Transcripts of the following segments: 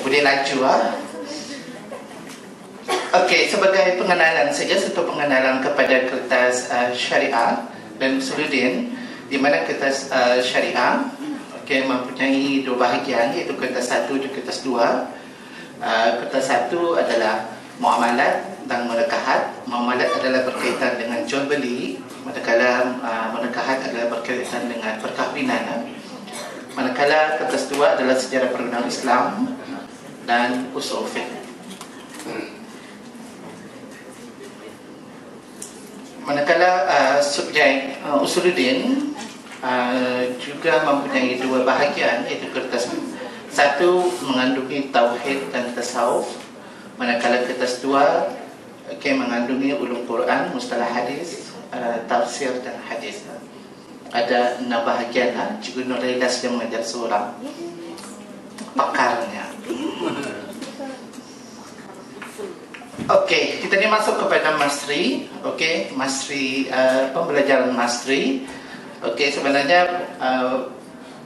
boleh laju Okey, sebagai pengenalan saja, satu pengenalan kepada kertas syariah dan usuluddin, di mana kertas syariah mempunyai dua bahagian, iaitu kertas satu dan kertas dua. Kertas satu adalah muamalat dan menekahat. Muamalat adalah berkaitan dengan jual beli, manakala menekahat adalah berkaitan dengan perkahwinan. Manakala kertas dua adalah sejarah perundangan Islam dan usul fiqh. Manakala subjek usuluddin juga mempunyai dua bahagian, iaitu kertas satu mengandungi tauhid dan tasawuf, manakala kertas dua mengandungi ulum Quran, mustalah hadis, tafsir dan hadis. Ada 6 bahagian. Cikgu Nuraida sedang mengajar seorang pakarnya. Okey, kita ni masuk kepada Mastery. Okey, Mastery, pembelajaran Mastery. Okey, sebenarnya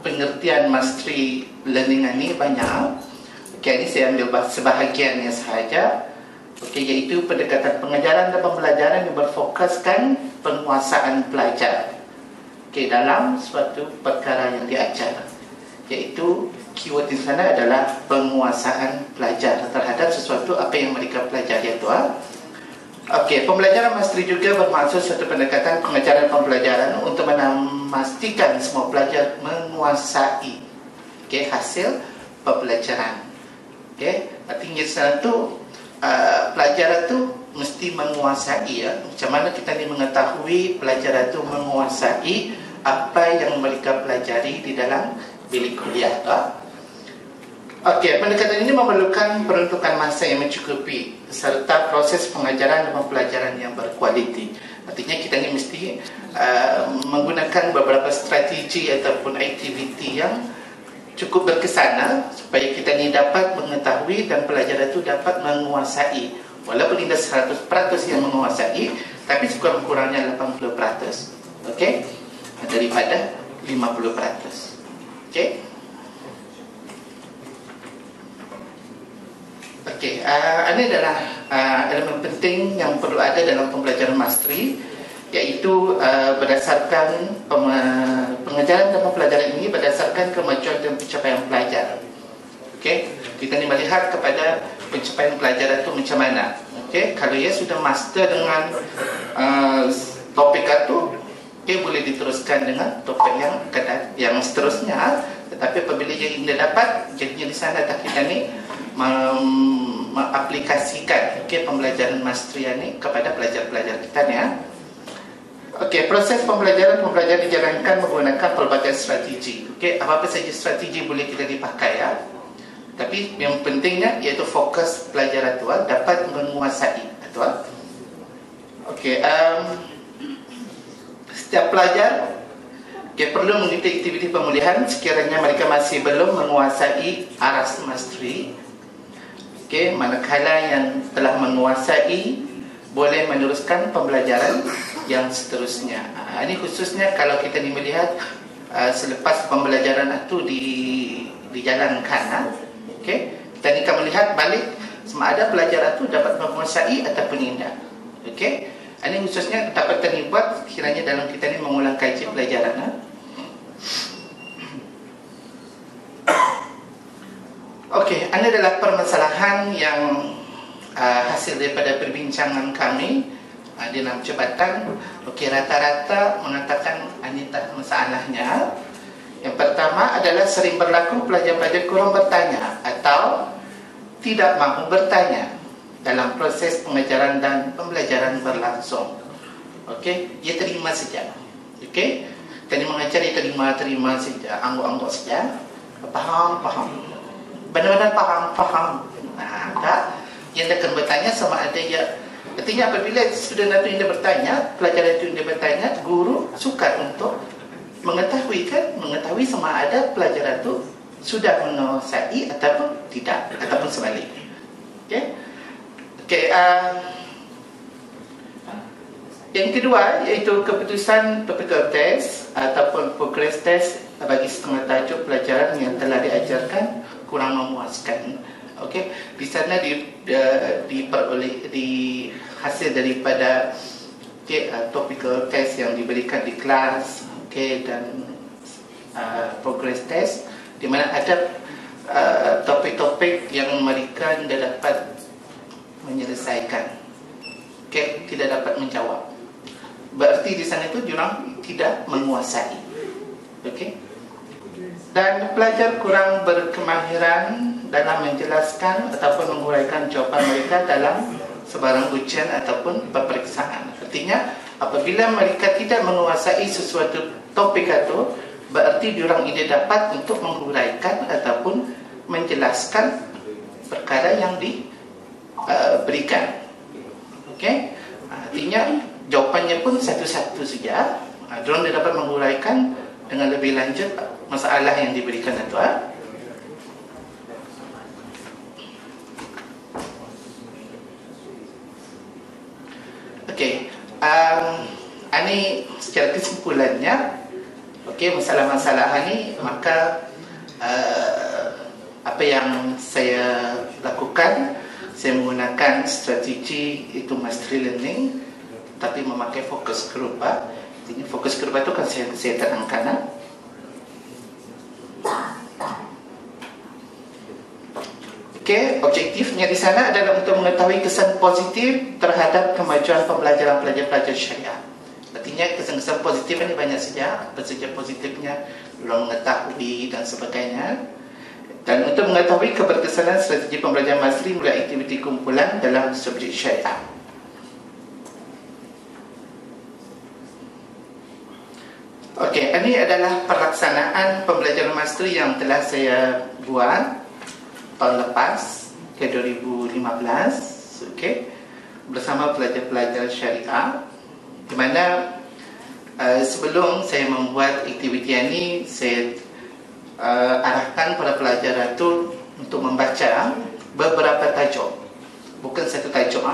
pengertian Mastery learning ini banyak. Okey, ini saya ambil sebahagiannya sahaja. Okey, iaitu pendekatan pengajaran dan pembelajaran yang berfokuskan penguasaan pelajar dalam suatu perkara yang diajar. Iaitu keyword di sana adalah penguasaan pelajar terhadap sesuatu apa yang mereka pelajari itu. Okey, pembelajaran Mastery juga bermaksud satu pendekatan pengajaran pembelajaran untuk memastikan semua pelajar menguasai hasil pembelajaran. Okey, artinya satu pelajar itu mesti menguasai macam mana kita ni mengetahui pelajar itu menguasai apa yang mereka pelajari di dalam bilik kuliah Okey, pendekatan ini memerlukan peruntukan masa yang mencukupi serta proses pengajaran dan pembelajaran yang berkualiti. Artinya kita ni mesti menggunakan beberapa strategi ataupun aktiviti yang cukup berkesan supaya kita ni dapat mengetahui dan pelajar itu dapat menguasai. Walaupun tidak 100% yang menguasai, tapi sekurang-kurangnya 80%. Okey? Daripada 50%. Okey? Okey, ini adalah elemen penting yang perlu ada dalam pembelajaran Mastery, iaitu berdasarkan pengajaran dan pembelajaran ini berdasarkan kemajuan dan pencapaian pelajar. Okey, kita ni melihat kepada pencapaian pelajar itu macam mana. Okey, kalau ia sudah master dengan topik itu, boleh diteruskan dengan topik yang seterusnya. Tetapi apabila ia tidak dapat, jadinya di sana kita ni mengaplikasikan pembelajaran Mastery ini kepada pelajar-pelajar kita ni. Okey, proses pembelajaran dijalankan menggunakan pelbagai strategi. Okey, apa-apa saja strategi boleh kita dipakai Tapi yang pentingnya iaitu fokus pelajar itu dapat menguasai itu. Okey, setiap pelajar perlu mengikuti aktiviti pemulihan sekiranya mereka masih belum menguasai aras Mastery. Okey, manakala yang telah menguasai boleh meneruskan pembelajaran yang seterusnya. Ini khususnya kalau kita ni melihat selepas pembelajaran itu dijalankan. Okey, kita ni akan melihat balik sama ada pelajar itu dapat menguasai ataupun tidak. Okey, ini khususnya dapat terlibat kiranya dalam kita ni mengulang kaji pelajaran. Okey, ini adalah permasalahan yang hasil daripada perbincangan kami di dalam jabatan. Okey, rata-rata mengatakan ini tak masalahnya. Yang pertama adalah sering berlaku pelajar-pelajar kurang bertanya atau tidak mahu bertanya dalam proses pengajaran dan pembelajaran berlangsung. Okey, ia terima saja. Okey, tadi mengajar dia terima saja, angguk-angguk saja. Faham. Benar-benar faham. Tak? Yang akan bertanya sama ada ia. Artinya apabila student itu yang bertanya, pelajar itu yang bertanya, guru sukar untuk mengetahui sama ada pelajar itu sudah menguasai ataupun tidak, ataupun sebaliknya. Okey, yang kedua iaitu keputusan PPK test ataupun progress test bagi setengah tajuk pelajaran yang telah diajarkan kurang memuaskan. Okey, di sana diperoleh hasil daripada topical test yang diberikan di kelas, dan progress test, di mana ada topik-topik yang mereka tidak dapat menyelesaikan, tidak dapat menjawab. Berarti di sana itu diorang tidak menguasai. Dan pelajar kurang berkemahiran dalam menjelaskan ataupun menguraikan jawapan mereka dalam sebarang ujian ataupun peperiksaan. Artinya, apabila mereka tidak menguasai sesuatu topik itu, berarti diorang tidak dapat untuk menguraikan ataupun menjelaskan perkara yang diberikan. Artinya, jawapannya pun satu-satu saja. Diorang tidak dapat menguraikan dengan lebih lanjut masalah yang diberikan itu. Ini secara kesimpulannya, masalah-masalah ini, maka apa yang saya lakukan, saya menggunakan strategi itu mastery learning, tapi memakai fokus group. Artinya fokus group itu kan saya terangkan. Objektifnya di sana adalah untuk mengetahui kesan positif terhadap kemajuan pembelajaran pelajar-pelajar syariah. Artinya kesan-kesan positif ini banyak saja, apa saja positifnya, belum mengetahui dan sebagainya. Dan untuk mengetahui keberkesanan strategi pembelajaran mastery melalui aktiviti kumpulan dalam subjek syariah. Ini adalah pelaksanaan pembelajaran mastery yang telah saya buat tahun lepas, ke 2015, bersama pelajar-pelajar syariah, di mana sebelum saya membuat aktiviti ini, saya arahkan para pelajar itu untuk membaca beberapa tajuk, bukan satu tajuk,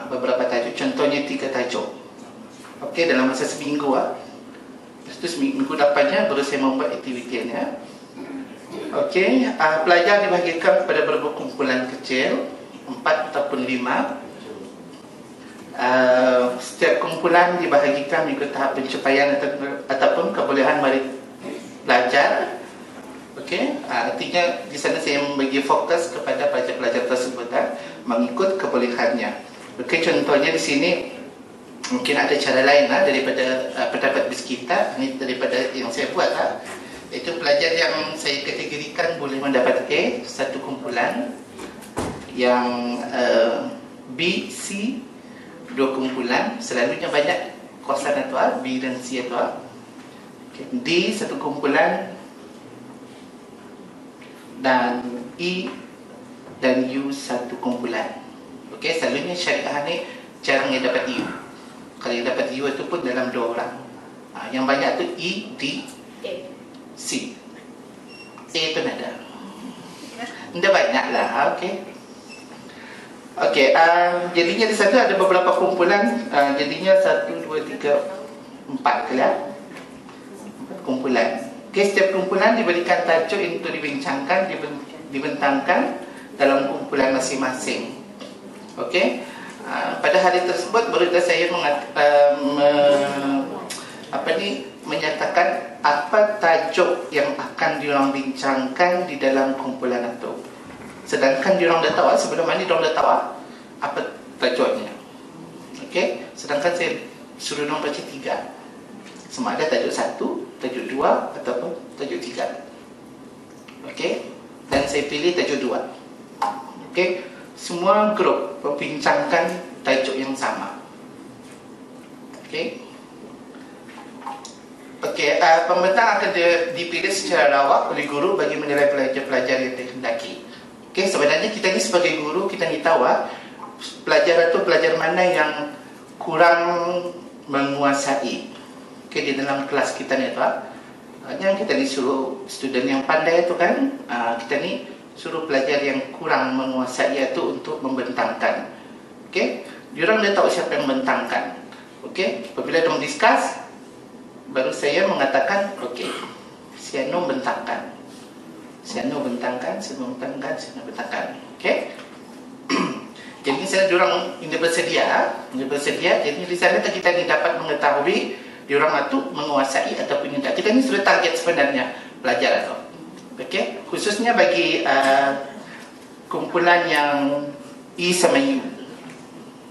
beberapa tajuk, contohnya 3 tajuk, dalam masa seminggu. Lepas itu seminggu depannya baru saya membuat aktivitinya. Pelajar dibahagikan kepada beberapa kumpulan kecil, 4 ataupun 5. Setiap kumpulan dibahagikan mengikut tahap pencapaian ataupun kebolehan mereka belajar. Artinya di sana saya membagi fokus kepada pelajar-pelajar tersebut mengikut kebolehannya. Contohnya di sini mungkin ada cara lain daripada pendapat BIS kita, ini daripada yang saya buat. Itu pelajar yang saya kategorikan boleh mendapat A, satu kumpulan. Yang B, C, 2 kumpulan. Selalunya banyak kosan itu, B dan C itu. D, satu kumpulan. Dan E dan U, satu kumpulan. Selalunya syariah ni jarang yang dapat U. Kalau yang dapat U itu pun dalam 2 orang. Yang banyak tu E, D, C. A itu ada. Tidak banyak lah. Jadinya di sana ada beberapa kumpulan. Jadinya 1, 2, 3, 4 4 kumpulan. Setiap kumpulan diberikan tajuk untuk dibincangkan, dibentangkan dalam kumpulan masing-masing. Pada hari tersebut baru saya menyatakan apa tajuk yang akan diorang bincangkan di dalam kumpulan itu. Sedangkan diorang dah tahu, sebelum ini diorang dah tahu apa tajuknya. Sedangkan saya suruh diorang baca 3. Sama ada tajuk 1, tajuk 2 ataupun tajuk 3. Dan saya pilih tajuk 2. Semua grup membincangkan tajuk yang sama. Pembentang akan dipilih secara rawak oleh guru bagi menilai pelajar-pelajar yang dikehendaki. Sebenarnya kita ni sebagai guru, kita ni tahu pelajar itu pelajar mana yang kurang menguasai di dalam kelas kita ni tu. Yang kita ni suruh student yang pandai itu kan, kita ni suruh pelajar yang kurang menguasai itu untuk membentangkan. Diorang dah tahu siapa yang membentangkan. Apabila diorang discuss, baru saya mengatakan, si Anu bentangkan. Siano bentangkan, siano bentangkan, siano bentangkan. Okey. Jadi saya diorang ini bersedia. Jadi di sana kita ni dapat mengetahui diorang itu menguasai ataupun tidak. Kita ni sudah target sebenarnya pelajar itu. Okey, khususnya bagi kumpulan yang I sama U.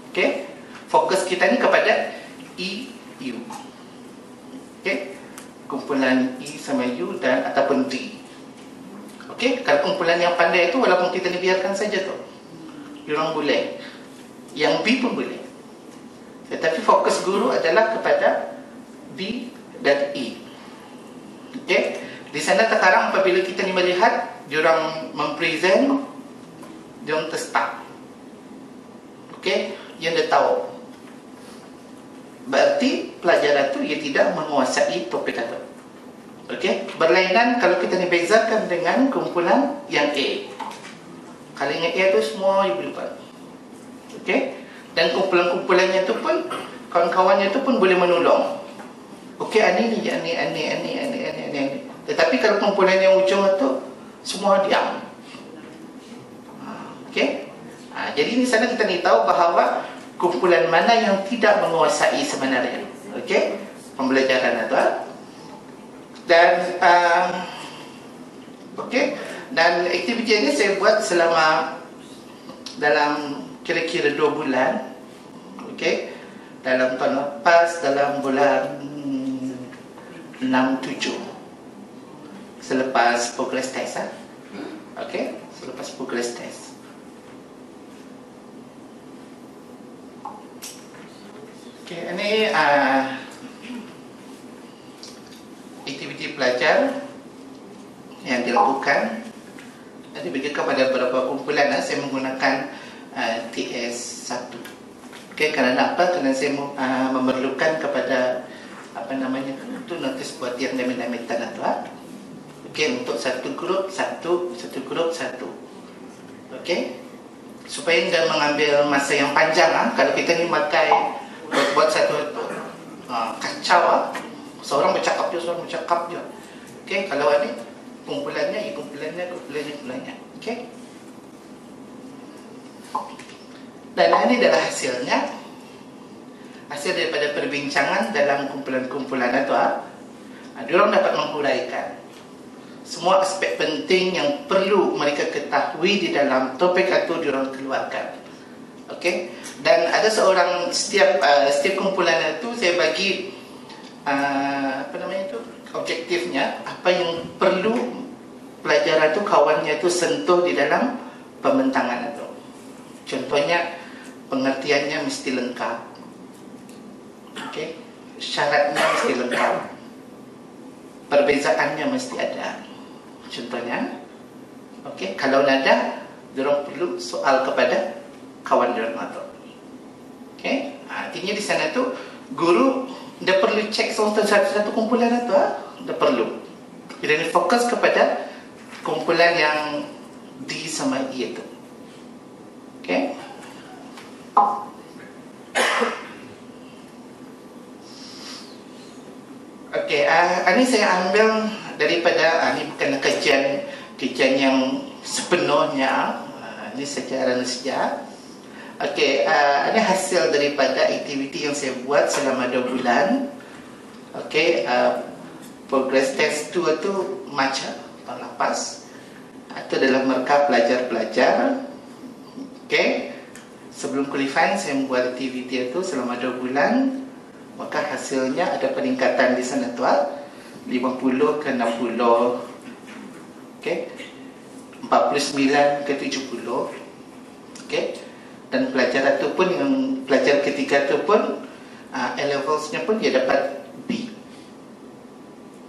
Okey, fokus kita ni kepada I, U. Okey, kumpulan I sama U dan ataupun D. Okey, kalau kumpulan yang pandai itu walaupun kita ni biarkan saja tu, diorang boleh. Yang B pun boleh. Tetapi fokus guru adalah kepada B dan E. Okey, di sana sekarang apabila kita ni melihat diorang mempresent, diorang terstuck. Okey, yang dia tahu. Berarti pelajar itu ia tidak menguasai topik itu. Okey, berlainan kalau kita ni bezakan dengan kumpulan yang A. Kalau yang A itu semua ibu lupa. Okey, dan kumpulan-kumpulannya itu pun kawan-kawannya itu pun boleh menolong. Okey, ini. Tetapi kalau kumpulan yang ujung itu semua diam. Okey. Jadi di sana kita ni tahu bahawa kumpulan mana yang tidak menguasai sebenarnya. Okey, pembelajaran itu. Dan okey, dan aktiviti ini saya buat selama dalam kira-kira 2 bulan. Okey, dalam tahun lepas dalam bulan 6-7 selepas progress test. Okey, selepas progress test. Okey, ini aktiviti pelajar yang dilakukan. Dibagi kepada beberapa kumpulan. Saya menggunakan TS1. Okey, kerana apa? Kerana saya memerlukan kepada apa namanya itu notis buat yang demi-demi tanah tu. Okey, untuk satu grup satu. Okey, supaya tidak mengambil masa yang panjang. Kalau kita ni pakai buat satu kacau. Seorang bercakap je. Okey, kalau ini kumpulannya. Okey. Dan ini adalah hasilnya. Hasil daripada perbincangan dalam kumpulan-kumpulan itu. Diorang dapat menghuraikan semua aspek penting yang perlu mereka ketahui di dalam topik itu diorang keluarkan. Okey. Dan ada seorang setiap kumpulan itu saya bagi apa namanya itu objektifnya, apa yang perlu pelajar itu kawannya itu sentuh di dalam pembentangan itu. Contohnya pengertiannya mesti lengkap. Okey, syaratnya mesti lengkap. Perbezaannya mesti ada. Contohnya, okey, kalau ada, diorang perlu soal kepada kawan diorang itu. Okey, artinya di sana tu guru dia perlu cek satu kumpulan itu, dia perlu. Dia fokus kepada kumpulan yang D sama E itu. Okey. Okey, ini saya ambil daripada ini bukan kajian yang sepenuhnya, ini secara saja. Okey, ini hasil daripada aktiviti yang saya buat selama 2 bulan. Okey, progress test 2 itu macam tahun lepas. Itu adalah mereka pelajar-pelajar. Okey, sebelum qualifying saya membuat aktiviti itu selama 2 bulan. Maka hasilnya ada peningkatan di sana tu 50 ke 60. Okey, 49 ke 70. Okey. Dan pelajar itu pun, yang pelajar ketiga itu pun A-levelsnya pun dia dapat B.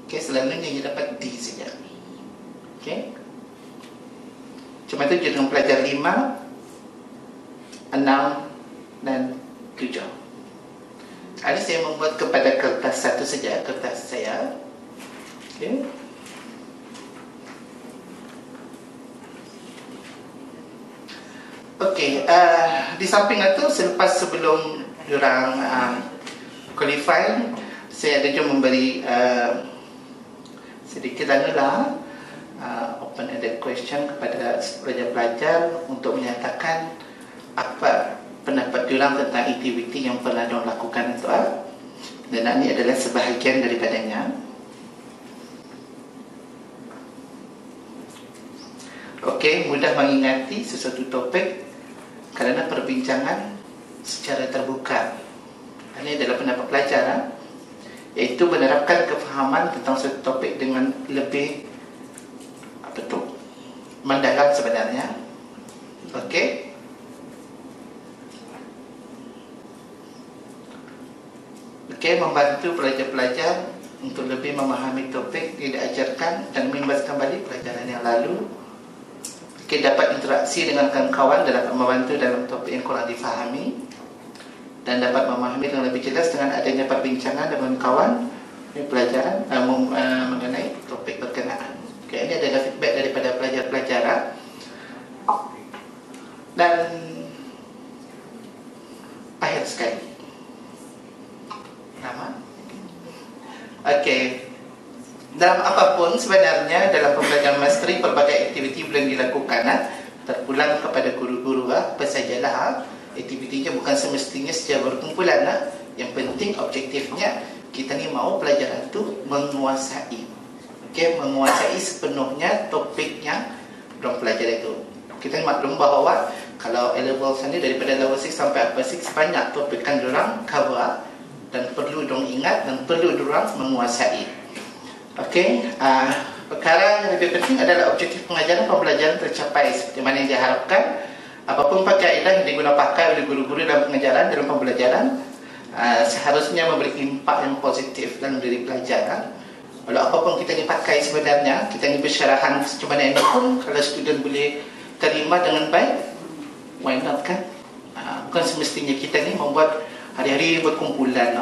Okey, selalunya dia dapat D saja. Okey. Cuma itu dengan pelajar 5, 6 dan 7. Hari saya membuat kepada kertas satu saja, kertas saya. Okey. Okey, di samping itu sebelum diorang qualify, saya ada juga memberi sedikit open-ended question kepada pelajar-pelajar untuk menyatakan apa pendapat diorang tentang aktiviti yang pernah diorang lakukan tuan. Dan ini adalah sebahagian daripadanya. Okey, mudah mengingati sesuatu topik kerana perbincangan secara terbuka. Ini adalah pendapat pelajar, iaitu menerapkan kefahaman tentang suatu topik dengan lebih mendalam sebenarnya. Okey. Okey, membantu pelajar-pelajar untuk lebih memahami topik yang diajarkan dan mengimbas kembali pelajaran yang lalu. Okey, dapat interaksi dengan kawan-kawan dan dapat membantu dalam topik yang kurang difahami, dan dapat memahami dengan lebih jelas dengan adanya perbincangan dengan kawan pelajaran mengenai topik berkenaan. Okay, ini adalah feedback daripada pelajar-pelajar. Dan akhir sekali, nama. Okey, dalam apapun sebenarnya dalam pembelajaran masteri pelbagai aktiviti boleh dilakukan. Terpulang kepada guru-guru apa sajalah aktivitinya, bukan semestinya secara berkumpulan. Yang penting objektifnya kita ni mahu pelajaran tu menguasai. Okey, menguasai sepenuhnya topik yang diorang pelajari itu. Kita maklum bahawa kalau A-level sana daripada level 6 sampai upper 6 banyak topik kan diorang cover dan perlu diorang ingat dan perlu diorang menguasai. Okey, perkara yang lebih penting adalah objektif pengajaran pembelajaran tercapai seperti mana yang diharapkan. Apapun kaedah yang digunakan pakai oleh guru-guru dalam pengajaran, dalam pembelajaran, seharusnya memberi impak yang positif dalam diri pelajar. Walau apapun kita ni pakai sebenarnya, kita ni bersyarahan macam mana ini pun, kalau student boleh terima dengan baik, why not kan? Bukan semestinya kita ni membuat hari-hari berkumpulan.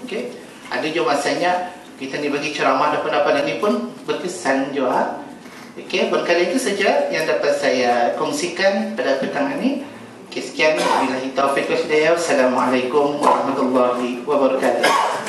Okey, ada juga masanya kita ni bagi ceramah dan pendapat ini pun berkesan juga. Okey, berkali itu saja yang dapat saya kongsikan pada petang ini. Okey, sekian. Wabillahi taufiq wal hidayah. Wassalamualaikum warahmatullahi wabarakatuh.